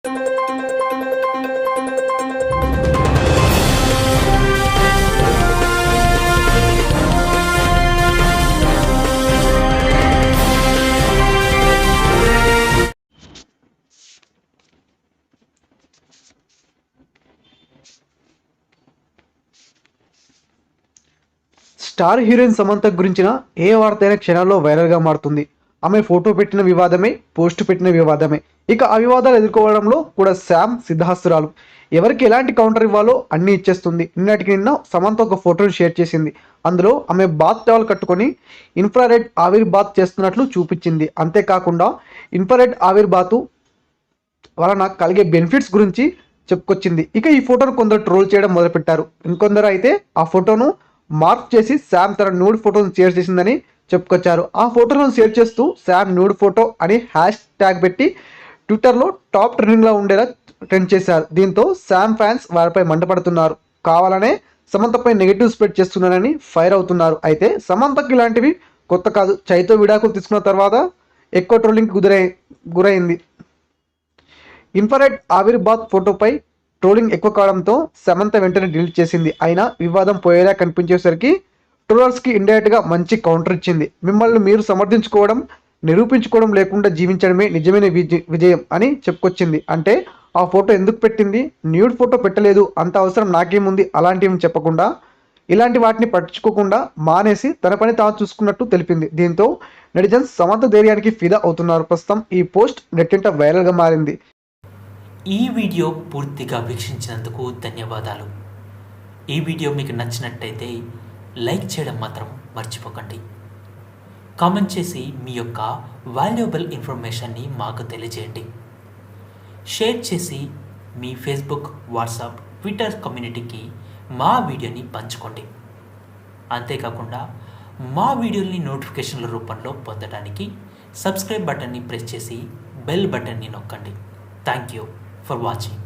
Star heroine Samantha గురించిన ఏ వార్త అయినా క్షణాల్లో వైరల్గా మారుతుంది. ఆమె ఫోటో పెట్టిన వివాదమే, పోస్ట్ పెట్టిన వివాదమే. ఇక ఆ వివాదాలు ఎదుర్కోవడంలో కూడా శామ్ సిద్ధాస్తురాలు. ఎవరికి ఎలాంటి కౌంటర్ ఇవ్వాలో అన్నీ ఇచ్చేస్తుంది. నిన్నటికి నిన్న సమంత ఒక ఫోటోను షేర్ చేసింది. అందులో ఆమె బాత్ టవల్ కట్టుకొని ఇన్ఫ్రారెడ్ ఆవిరి బాత్ చేస్తున్నట్లు చూపించింది. అంతేకాకుండా ఇన్ఫ్రారెడ్ ఆవిరి బాతు వలన కలిగే బెనిఫిట్స్ గురించి చెప్పుకొచ్చింది. ఇక ఈ ఫోటోను కొందరు ట్రోల్ చేయడం మొదలుపెట్టారు. ఇంకొందరు అయితే ఆ ఫోటోను మార్క్ చేసి శామ్ తన న్యూడ్ ఫోటోను షేర్ చేసిందని చెప్పుకొచ్చారు. ఆ ఫోటోను షేర్ చేస్తూ శామ్ న్యూడ్ ఫోటో అని హ్యాష్ ట్యాగ్ పెట్టి ట్విట్టర్లో టాప్ ట్రెండింగ్లో ఉండేలా ట్రెండ్ చేశారు. దీంతో శామ్ ఫ్యాన్స్ వారిపై మంటపడుతున్నారు. కావాలనే సమంతపై నెగిటివ్ స్ప్రెడ్ చేస్తున్నారని ఫైర్ అవుతున్నారు. అయితే సమంతకి ఇలాంటివి కొత్త కాదు. చైతో విడాకులు తీసుకున్న తర్వాత ఎక్కువ ట్రోలింగ్కి గురైంది. ఇన్ఫ్రారెడ్ ఆవిరి బాత్ ఫోటోపై ట్రోలింగ్ ఎక్కువ కావడంతో సమంత వెంటనే డిలీట్ చేసింది. అయినా వివాదం పోయేలా కనిపించేసరికి ట్రోలర్స్కి ఇండైరెక్ట్గా మంచి కౌంటర్ ఇచ్చింది. మిమ్మల్ని మీరు సమర్థించుకోవడం, నిరూపించుకోవడం లేకుండా జీవించడమే నిజమైన విజయం అని చెప్పుకొచ్చింది. అంటే ఆ ఫోటో ఎందుకు పెట్టింది? న్యూడ్ ఫోటో పెట్టలేదు, అంత అవసరం నాకేముంది అలాంటివి చెప్పకుండా, ఇలాంటి వాటిని పట్టించుకోకుండా మానేసి తన పని తాను చూసుకున్నట్టు తెలిపింది. దీంతో నెటిజన్స్ సమంత ధైర్యానికి ఫిదా అవుతున్నారు. ప్రస్తుతం ఈ పోస్ట్ నెట్టింట వైరల్గా మారింది. ఈ వీడియో పూర్తిగా వీక్షించినందుకు ధన్యవాదాలు. ఈ వీడియో మీకు నచ్చినట్టయితే లైక్ చేయడం మాత్రం మర్చిపోకండి. కామెంట్ చేసి మీ యొక్క వాల్యుబుల్ ఇన్ఫర్మేషన్ని మాకు తెలియజేయండి. షేర్ చేసి మీ ఫేస్బుక్, వాట్సాప్, ట్విట్టర్ కమ్యూనిటీకి మా వీడియోని పంచుకోండి. అంతేకాకుండా మా వీడియోని నోటిఫికేషన్ల రూపంలో పొందడానికి సబ్స్క్రైబ్ బటన్ని ప్రెస్ చేసి బెల్ బటన్ని నొక్కండి. Thank you for watching.